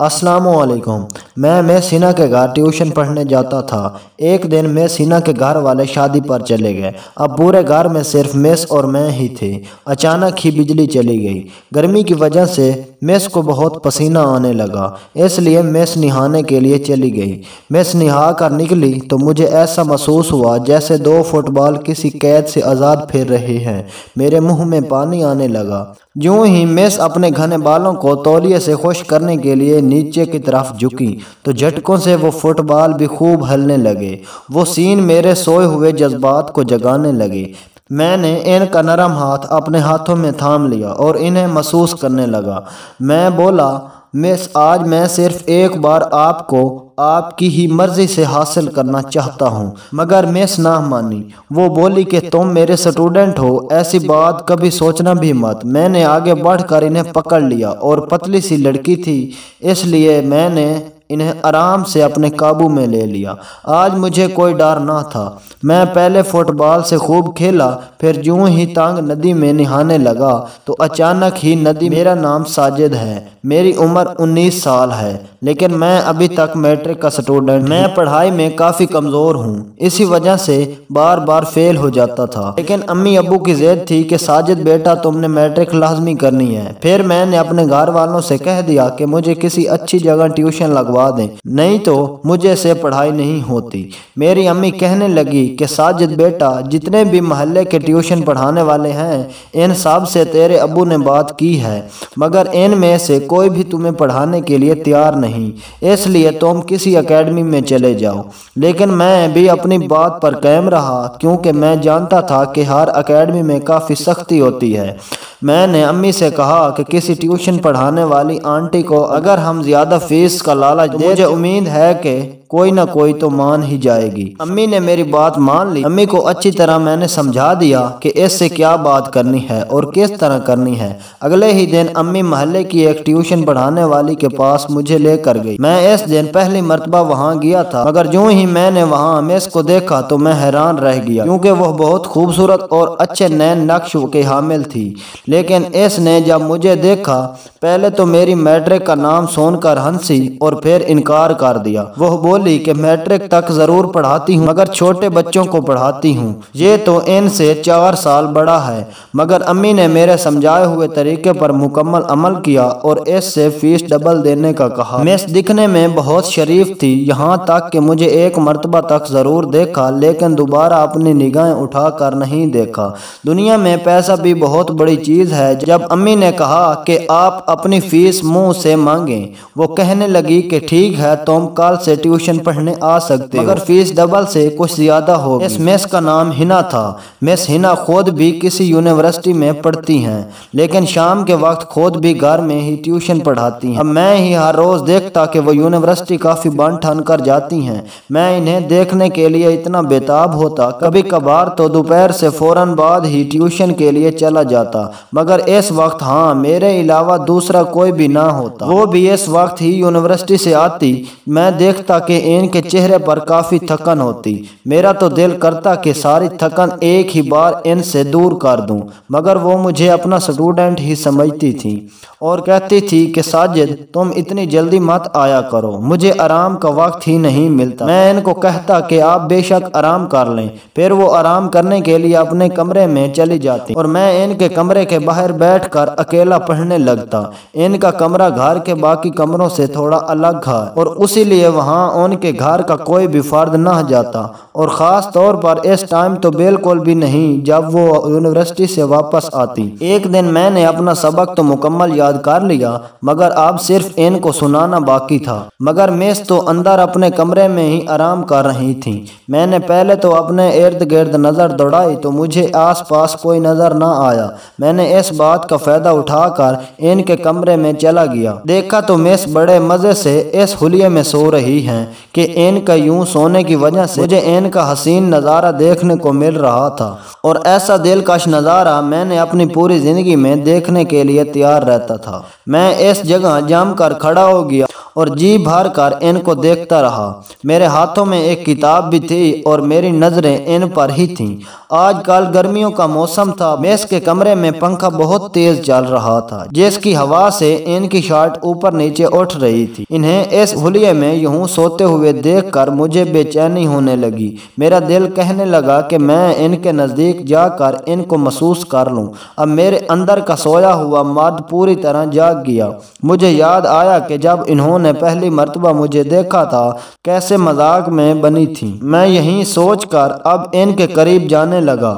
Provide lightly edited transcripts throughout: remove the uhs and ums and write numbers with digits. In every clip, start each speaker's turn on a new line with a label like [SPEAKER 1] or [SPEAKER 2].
[SPEAKER 1] अस्सलाम वालेकुम। मैं सीना के घर ट्यूशन पढ़ने जाता था। एक दिन मैं सीना के घर वाले शादी पर चले गए। अब पूरे घर में सिर्फ मेस और मैं ही थे। अचानक ही बिजली चली गई। गर्मी की वजह से मेस को बहुत पसीना आने लगा, इसलिए मेस नहाने के लिए चली गई। मेस नहा कर निकली तो मुझे ऐसा महसूस हुआ जैसे दो फुटबॉल किसी कैद से आज़ाद फिर रहे हैं। मेरे मुंह में पानी आने लगा। यूं ही मेस अपने घने बालों को तौलिए से खुश करने के लिए नीचे की तरफ झुकी तो झटकों से वो फुटबॉल भी खूब हिलने लगे। वो सीन मेरे सोए हुए जज्बात को जगाने लगे। मैंने इनका नरम हाथ अपने हाथों में थाम लिया और इन्हें महसूस करने लगा। मैं बोला, मिस, आज मैं सिर्फ एक बार आपको आपकी ही मर्जी से हासिल करना चाहता हूँ। मगर मिस ना मानी। वो बोली कि तुम मेरे स्टूडेंट हो, ऐसी बात कभी सोचना भी मत। मैंने आगे बढ़कर इन्हें पकड़ लिया और पतली सी लड़की थी, इसलिए मैंने इन्हें आराम से अपने काबू में ले लिया। आज मुझे कोई डर ना था। मैं पहले फुटबॉल से खूब खेला, फिर यूं ही तांग नदी में नहाने लगा तो अचानक ही नदी, मेरा नाम साजिद है, मेरी उम्र 19 साल है, लेकिन मैं अभी तक मैट्रिक का स्टूडेंट। मैं पढ़ाई में काफ़ी कमज़ोर हूँ, इसी वजह से बार बार फेल हो जाता था। लेकिन अम्मी अबू की ज़िद थी कि साजिद बेटा, तुमने मैट्रिक लाजमी करनी है। फिर मैंने अपने घर वालों से कह दिया कि मुझे किसी अच्छी जगह ट्यूशन लगवा दें, नहीं तो मुझे से पढ़ाई नहीं होती। मेरी अम्मी कहने लगी कि साजिद बेटा, जितने भी मोहल्ले के ट्यूशन पढ़ाने वाले हैं, इन सब से तेरे अब्बू ने बात की है, मगर इनमें से कोई भी तुम्हें पढ़ाने के लिए तैयार नहीं, इसलिए तुम किसी एकेडमी में चले जाओ। लेकिन मैं भी अपनी बात पर कायम रहा, क्योंकि मैं जानता था कि हर एकेडमी में काफ़ी सख्ती होती है। मैंने अम्मी से कहा कि किसी ट्यूशन पढ़ाने वाली आंटी को अगर हम ज़्यादा फीस का लालच दें, मुझे उम्मीद है कि कोई ना कोई तो मान ही जाएगी। अम्मी ने मेरी बात मान ली। अम्मी को अच्छी तरह मैंने समझा दिया कि इससे क्या बात करनी है और किस तरह करनी है। अगले ही दिन अम्मी महल्ले की एक ट्यूशन पढ़ाने वाली के पास मुझे लेकर गई। मैं इस दिन पहली मर्तबा वहाँ गया था, मगर यूं ही मैंने वहाँ मेस को देखा तो मैं हैरान रह गया, क्योंकि वह बहुत खूबसूरत और अच्छे नए नक्श के हामिल थी। लेकिन इसने जब मुझे देखा, पहले तो मेरी मैट्रिक का नाम सुनकर हंसी और फिर इनकार कर दिया। वह बोली कि मैट्रिक तक जरूर पढ़ाती हूँ, मगर छोटे बच्चों को पढ़ाती हूँ, ये तो इनसे 4 साल बड़ा है। मगर अम्मी ने मेरे समझाए हुए तरीके पर मुकम्मल अमल किया और इससे फीस डबल देने का कहा। मिस दिखने में बहुत शरीफ थी, यहाँ तक कि मुझे एक मर्तबा तक जरूर देखा, लेकिन दोबारा अपनी निगाहें उठा कर नहीं देखा। दुनिया में पैसा भी बहुत बड़ी चीज़ है। जब अम्मी ने कहा कि आप अपनी फीस मुंह से मांगें, वो कहने लगी कि ठीक है, तुम कल से ट्यूशन पढ़ने आ सकते हो, मगर फीस डबल से कुछ ज्यादा होगी। इस मिस का नाम हिना था। मिस हिना खुद भी किसी यूनिवर्सिटी में पढ़ती हैं, लेकिन शाम के वक्त खुद भी घर में ही ट्यूशन पढ़ाती हैं। अब मैं ही हर रोज देखता कि वो यूनिवर्सिटी काफी बन ठन कर जाती हैं। मैं इन्हें देखने के लिए इतना बेताब होता, कभी कभार तो दोपहर से फौरन बाद ही ट्यूशन के लिए चला जाता, मगर इस वक्त हाँ, मेरे अलावा दूसरा कोई भी ना होता। वो भी इस वक्त ही यूनिवर्सिटी से आती। मैं देखता कि इनके चेहरे पर काफ़ी थकन होती। मेरा तो दिल करता कि सारी थकन एक ही बार इनसे दूर कर दूं, मगर वो मुझे अपना स्टूडेंट ही समझती थी और कहती थी कि साजिद, तुम इतनी जल्दी मत आया करो, मुझे आराम का वक्त ही नहीं मिलता। मैं इनको कहता कि आप बेशक आराम कर लें, फिर वो आराम करने के लिए अपने कमरे में चली जाती और मैं इनके कमरे के बाहर बैठकर अकेला पढ़ने लगता। इनका कमरा घर के बाकी कमरों से थोड़ा अलग है और उसीलिए वहाँ उनके घर का कोई भी फर्द न जाता, और ख़ास तौर पर इस टाइम तो बिल्कुल भी नहीं जब वो यूनिवर्सिटी से वापस आती। एक दिन मैंने अपना सबक तो मुकम्मल याद कर लिया, मगर अब सिर्फ इनको सुनाना बाकी था। मगर मिस तो अंदर अपने कमरे में ही आराम कर रही थी। मैंने पहले तो अपने इर्द गिर्द नज़र दौड़ाई तो मुझे आस पास कोई नज़र न आया। मैंने इस बात का फ़ायदा उठाकर इनके कमरे में चला गया। देखा तो मिस बड़े मज़े से इस हुलिये में सो रही हैं कि इनका यूं सोने की वजह से मुझे इनका हसीन नज़ारा देखने को मिल रहा था, और ऐसा दिलकश नज़ारा मैंने अपनी पूरी ज़िंदगी में देखने के लिए तैयार रहता था। मैं इस जगह जम कर खड़ा हो गया اور جی بھر کر ان کو دیکھتا رہا۔ میرے ہاتھوں میں ایک کتاب بھی تھی اور میری نظریں ان پر ہی تھیں۔ آج کل گرمیوں کا موسم تھا۔ میس کے کمرے میں پنکھا بہت تیز چل رہا تھا، جس کی ہوا سے ان کی شرٹ اوپر نیچے اٹھ رہی تھی۔ انہیں اس حلیے میں یوں سوتے ہوئے دیکھ کر مجھے بے چینی ہونے لگی۔ میرا دل کہنے لگا کہ میں ان کے نزدیک جا کر ان کو محسوس کر لوں۔ اب میرے اندر کا سویا ہوا مرد پوری طرح جاگ گیا۔ مجھے یاد آیا کہ جب انہوں نے پہلی مرتبہ مجھے دیکھا تھا کیسے مذاق میں بنی تھی۔ میں یہی سوچ کر اب ان کے قریب جانے لگا،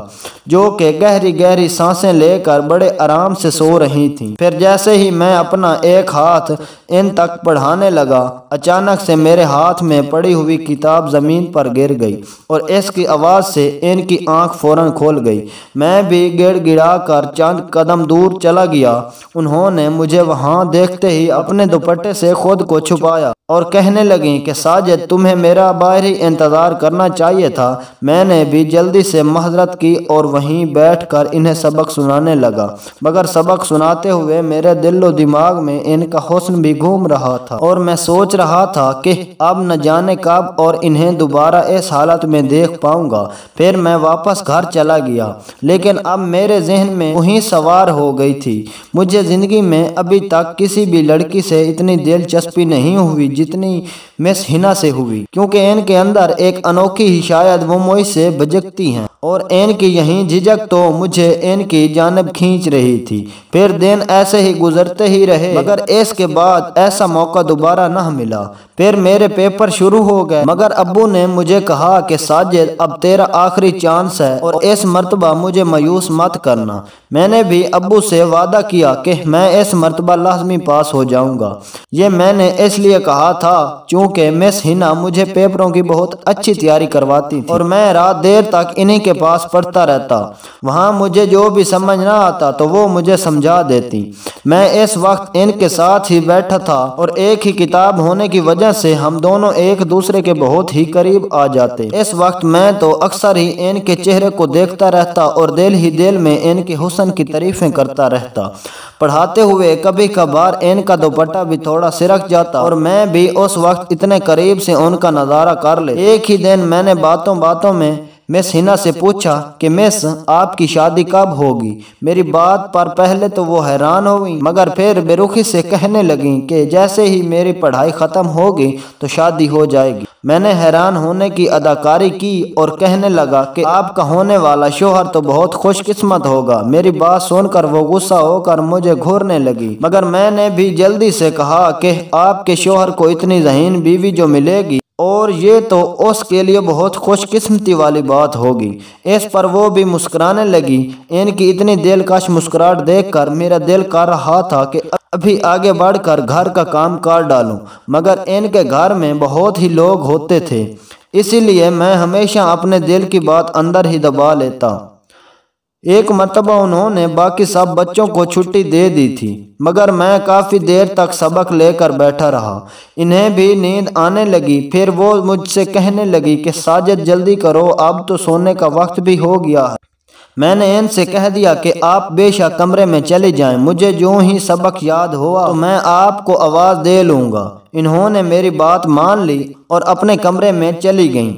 [SPEAKER 1] جو کہ گہری گہری سانسیں لے کر بڑے آرام سے سو رہی تھیں۔ پھر جیسے ہی میں اپنا ایک ہاتھ ان تک بڑھانے لگا، اچانک سے میرے ہاتھ میں پڑی ہوئی کتاب زمین پر گر گئی اور اس کی آواز سے ان کی آنکھ فوراً کھول گئی۔ میں بھی گڑ گڑا کر چند قدم دور چلا گیا۔ انہوں نے مجھے وہاں دیکھتے ہی اپنے دوپٹے سے خود کو چھپایا اور کہنے لگیں کہ ساجد، تمہیں میرا باہر ہی انتظار کرنا چاہیے تھا۔ میں نے بھی جلدی سے معذرت کی اور وہیں بیٹھ کر انہیں سبق سنانے لگا، مگر سبق سناتے ہوئے میرے دل و دماغ میں ان کا حسن بھی گھوم رہا تھا اور میں سوچ رہا تھا کہ اب نہ جانے کب اور انہیں دوبارہ اس حالت میں دیکھ پاؤں گا۔ پھر میں واپس گھر چلا گیا، لیکن اب میرے ذہن میں وہی سوار ہو گئی تھی۔ مجھے زندگی میں ابھی تک کسی بھی لڑکی سے اتنی دلچسپی نہیں ہوئی جتنی مس حنا سے ہوئی، کیونکہ ان کے اندر ایک انوکھی ہی شاید وہ مجھ سے بجکتی ہیں، اور ان کی یہی جھجک تو مجھے ان کی جانب کھینچ رہی تھی۔ پھر دن ایسے ہی گزرتے ہی رہے، مگر اس کے بعد ایسا موقع دوبارہ نہ ملا۔ پھر میرے پیپر شروع ہو گئے، مگر ابو نے مجھے کہا کہ ساجد، اب تیرا آخری چانس ہے اور اس مرتبہ مجھے مایوس مت کرنا۔ میں نے بھی ابو سے وعدہ کیا کہ میں اس مرتبہ لازمی پاس ہو جاؤں گا۔ یہ میں نے اس لیے کہا تھا چونکہ مس حنا مجھے پیپروں کی بہت اچھی تیاری کرواتی تھی اور میں رات دیر تک انہی کے پاس پڑھتا رہتا۔ وہاں مجھے جو بھی سمجھ نہ آتا تو وہ مجھے سمجھا دیتی۔ میں اس وقت ان کے ساتھ ہی بیٹھا تھا اور ایک ہی کتاب ہونے کی وجہ سے ہم دونوں ایک دوسرے کے بہت ہی قریب آ جاتے۔ اس وقت میں تو اکثر ہی ان کے چہرے کو دیکھتا رہتا اور دل ہی دل میں ان کے حسن کی تعریفیں کرتا رہتا۔ پڑھاتے ہوئے کبھی کبھار ان کا دوپٹہ بھی تھوڑا سرک جاتا اور میں بھی اس وقت اتنے قریب سے ان کا نظارہ کر لے۔ ایک ہی دن میں نے باتوں باتوں میں مس حنا سے پوچھا کہ مس، آپ کی شادی کب ہوگی؟ میری بات پر پہلے تو وہ حیران ہوئی، مگر پھر بے رخی سے کہنے لگیں کہ جیسے ہی میری پڑھائی ختم ہوگی تو شادی ہو جائے گی۔ میں نے حیران ہونے کی اداکاری کی اور کہنے لگا کہ آپ کا ہونے والا شوہر تو بہت خوش قسمت ہوگا۔ میری بات سن کر وہ غصہ ہو کر مجھے گھورنے لگی، مگر میں نے بھی جلدی سے کہا کہ آپ کے شوہر کو اتنی ذہین بیوی جو ملے گی، اور یہ تو اس کے لیے بہت خوش قسمتی والی بات ہوگی۔ اس پر وہ بھی مسکرانے لگی۔ ان کی اتنی دلکش مسکراہٹ دیکھ کر میرا دل کر رہا تھا کہ ابھی آگے بڑھ کر گھر کا کام کر ڈالوں، مگر ان کے گھر میں بہت ہی لوگ ہوتے تھے، اسی لیے میں ہمیشہ اپنے دل کی بات اندر ہی دبا لیتا۔ ایک مرتبہ انہوں نے باقی سب بچوں کو چھٹی دے دی تھی، مگر میں کافی دیر تک سبق لے کر بیٹھا رہا۔ انہیں بھی نیند آنے لگی۔ پھر وہ مجھ سے کہنے لگی کہ ساجد جلدی کرو، اب تو سونے کا وقت بھی ہو گیا ہے۔ میں نے ان سے کہہ دیا کہ آپ بے شک کمرے میں چلے جائیں، مجھے جو ہی سبق یاد ہوا تو میں آپ کو آواز دے لوں گا۔ انہوں نے میری بات مان لی اور اپنے کمرے میں چلی گئیں۔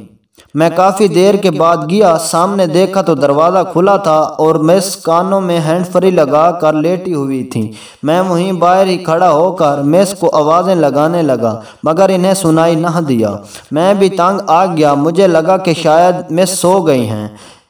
[SPEAKER 1] میں کافی دیر کے بعد گیا، سامنے دیکھا تو دروازہ کھلا تھا اور مس کانوں میں ہینڈ فری لگا کر لیٹی ہوئی تھی۔ میں وہیں باہر ہی کھڑا ہو کر مس کو آوازیں لگانے لگا، مگر انہیں سنائی نہ دیا۔ میں بھی تنگ آ گیا، مجھے لگا کہ شاید مس سو گئی ہیں۔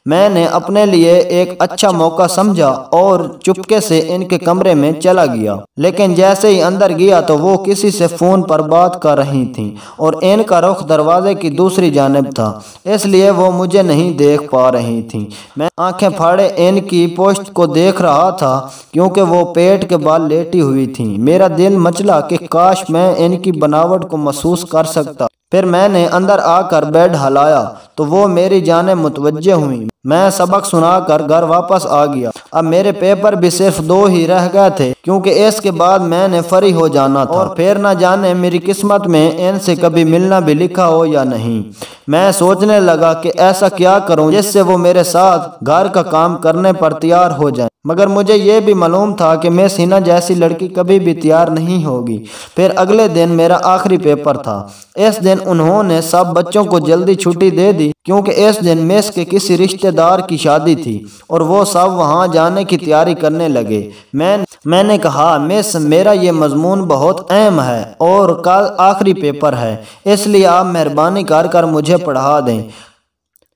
[SPEAKER 1] میں نے اپنے لیے ایک اچھا موقع سمجھا اور چپکے سے ان کے کمرے میں چلا گیا، لیکن جیسے ہی اندر گیا تو وہ کسی سے فون پر بات کر رہی تھیں اور ان کا رخ دروازے کی دوسری جانب تھا، اس لیے وہ مجھے نہیں دیکھ پا رہی تھیں۔ میں آنکھیں پھاڑے ان کی پشت کو دیکھ رہا تھا کیونکہ وہ پیٹ کے بال لیٹی ہوئی تھیں۔ میرا دل مچلا کہ کاش میں ان کی بناوٹ کو محسوس کر سکتا۔ پھر میں نے اندر آ کر بیڈ ہلایا تو وہ میری جانب متوجہ ہوئیں۔ मैं सबक सुना कर घर वापस आ गया। अब मेरे पेपर भी सिर्फ 2 ही रह गए थे, क्योंकि इसके बाद मैंने फ्री हो जाना था और फिर न जाने मेरी किस्मत में इनसे कभी मिलना भी लिखा हो या नहीं। मैं सोचने लगा कि ऐसा क्या करूं जिससे वो मेरे साथ घर का काम करने पर तैयार हो जाए, मगर मुझे ये भी मालूम था कि मिस हिना जैसी लड़की कभी भी तैयार नहीं होगी। फिर अगले दिन मेरा आखिरी पेपर था। इस दिन उन्होंने सब बच्चों को जल्दी छुट्टी दे दी, क्योंकि इस दिन मिस के किसी रिश्तेदार की शादी थी और वो सब वहाँ जाने की तैयारी करने लगे। मैंने कहा, मिस, मेरा ये मजमून बहुत अहम है और कल आखिरी पेपर है, इसलिए आप मेहरबानी कर मुझे पढ़ा दें।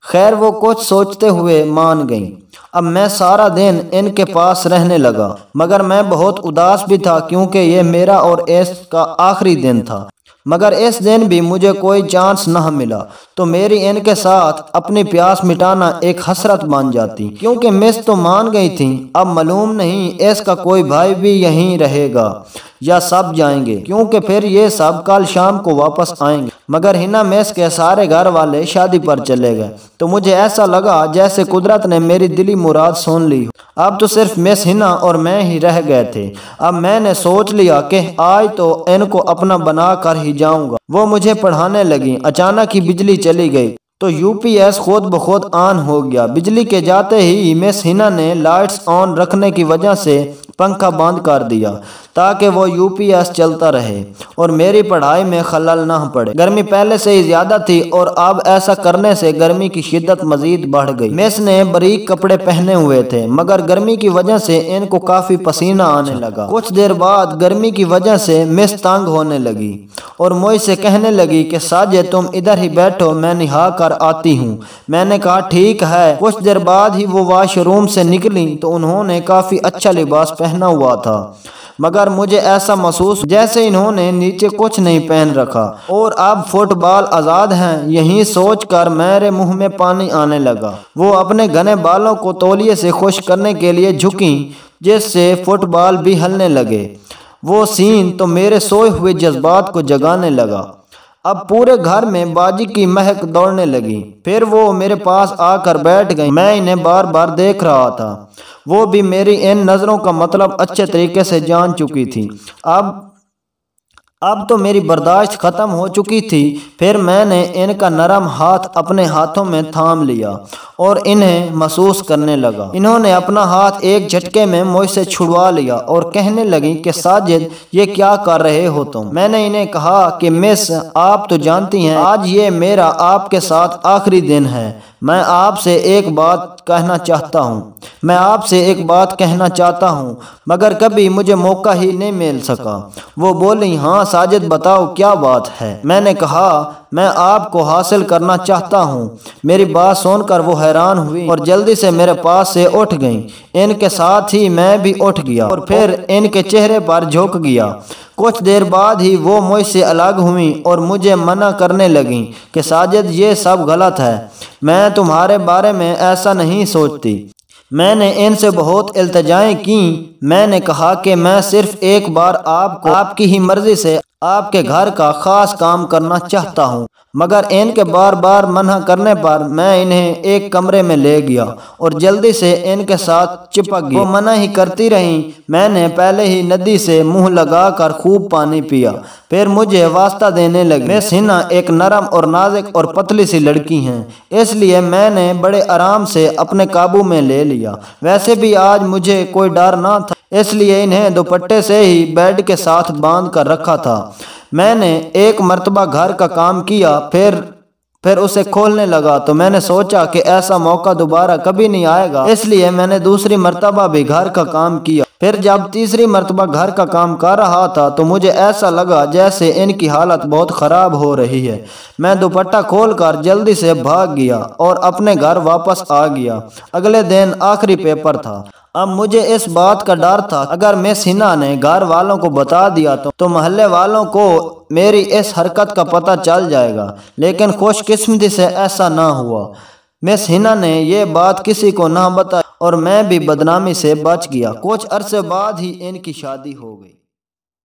[SPEAKER 1] खैर, वो कुछ सोचते हुए मान गईं। अब मैं सारा दिन इनके पास रहने लगा, मगर मैं बहुत उदास भी था, क्योंकि ये मेरा और इसका आखिरी दिन था। मगर इस दिन भी मुझे कोई चांस न मिला, तो मेरी इनके साथ अपनी प्यास मिटाना एक हसरत बन जाती, क्योंकि मिस तो मान गई थी। अब मालूम नहीं इसका कोई भाई भी यहीं रहेगा या सब जाएंगे, क्योंकि फिर ये सब कल शाम को वापस आएंगे। मगर हिना मिस के सारे घर वाले शादी पर चले गए, तो मुझे ऐसा लगा जैसे कुदरत ने मेरी दिली मुराद सुन ली। अब तो सिर्फ मिस हिना और मैं ही रह गए थे। अब मैंने सोच लिया कि आज तो इनको अपना बना कर ही जाऊंगा। वो मुझे पढ़ाने लगी। अचानक ही बिजली चली गई, तो यूपीएस खुद ब खुद ऑन हो गया। बिजली के जाते ही मिस हिना ने लाइट्स ऑन रखने की वजह से पंखा बंद कर दिया, ताकि वो यूपीएस चलता रहे और मेरी पढ़ाई में खलल ना पड़े। गर्मी पहले से ही ज्यादा थी और अब ऐसा करने से गर्मी की शिद्दत मजीद बढ़ गई। मिस ने बारीक कपड़े पहने हुए थे, मगर गर्मी की वजह से इनको काफी पसीना आने लगा। कुछ देर बाद गर्मी की वजह से मिस तंग होने लगी और मुझसे कहने लगी कि साजिद, तुम इधर ही बैठो, मैं नहा कर आती हूँ। मैंने कहा, ठीक है। कुछ देर बाद ही वो वॉशरूम से निकली, तो उन्होंने काफी अच्छा लिबास पहना हुआ था, मगर मुझे ऐसा महसूस जैसे इन्होंने नीचे कुछ नहीं पहन रखा और अब फुटबॉल आज़ाद हैं। यही सोचकर मेरे मुंह में पानी आने लगा। वो अपने घने बालों को तौलिए से खुश करने के लिए झुकी, जिससे फुटबॉल भी हिलने लगे। वो सीन तो मेरे सोए हुए जज्बात को जगाने लगा। अब पूरे घर में बाजी की महक दौड़ने लगी। फिर वो मेरे पास आकर बैठ गई। मैं इन्हें बार बार देख रहा था। वो भी मेरी इन नज़रों का मतलब अच्छे तरीके से जान चुकी थी। अब तो मेरी बर्दाश्त ख़त्म हो चुकी थी। फिर मैंने इनका नरम हाथ अपने हाथों में थाम लिया और इन्हें महसूस करने लगा। इन्होंने अपना हाथ एक झटके में मुझसे छुड़वा लिया और कहने लगी कि साजिद, ये क्या कर रहे हो तुम? मैंने इन्हें कहा कि मिस, आप तो जानती हैं आज ये मेरा आपके साथ आखिरी दिन है। मैं आपसे एक बात कहना चाहता हूँ, मगर कभी मुझे मौका ही नहीं मिल सका। वो बोली, हाँ साजिद, बताओ क्या बात है? मैंने कहा, मैं आपको हासिल करना चाहता हूँ। मेरी बात सुनकर वो हैरान हुई और जल्दी से मेरे पास से उठ गईं। इनके साथ ही मैं भी उठ गया और फिर इनके चेहरे पर झुक गया। कुछ देर बाद ही वो मुझसे अलग हुई और मुझे मना करने लगी कि साजिद, ये सब गलत है, मैं तुम्हारे बारे में ऐसा नहीं सोचती। मैंने इनसे बहुत इल्तिजाएं की। मैंने कहा कि मैं सिर्फ एक बार आपको आपकी ही मर्जी से आपके घर का खास काम करना चाहता हूँ, मगर इनके बार बार मना करने पर मैं इन्हें एक कमरे में ले गया और जल्दी से इनके साथ चिपक गया। वो मना ही करती रहीं। मैंने पहले ही नदी से मुंह लगाकर खूब पानी पिया। फिर मुझे वास्ता देने लगी। मिस हिना एक नरम और नाजुक और पतली सी लड़की हैं, इसलिए मैंने बड़े आराम से अपने काबू में ले लिया। वैसे भी आज मुझे कोई डर ना था, इसलिए इन्हें दुपट्टे से ही बेड के साथ बांध कर रखा था। मैंने एक मर्तबा घर का काम किया, फिर उसे खोलने लगा, तो मैंने सोचा कि ऐसा मौका दोबारा कभी नहीं आएगा, इसलिए मैंने दूसरी मर्तबा भी घर का काम किया। फिर जब तीसरी मर्तबा घर का काम कर रहा था, तो मुझे ऐसा लगा जैसे इनकी हालत बहुत ख़राब हो रही है। मैं दुपट्टा खोलकर जल्दी से भाग गया और अपने घर वापस आ गया। अगले दिन आखिरी पेपर था। अब मुझे इस बात का डर था, अगर मिस हिना ने घर वालों को बता दिया तो मोहल्ले वालों को मेरी इस हरकत का पता चल जाएगा, लेकिन खुशकिस्मती से ऐसा ना हुआ। मिस हिना ने ये बात किसी को ना बताई और मैं भी बदनामी से बच गया। कुछ अरसे बाद ही इनकी शादी हो गई।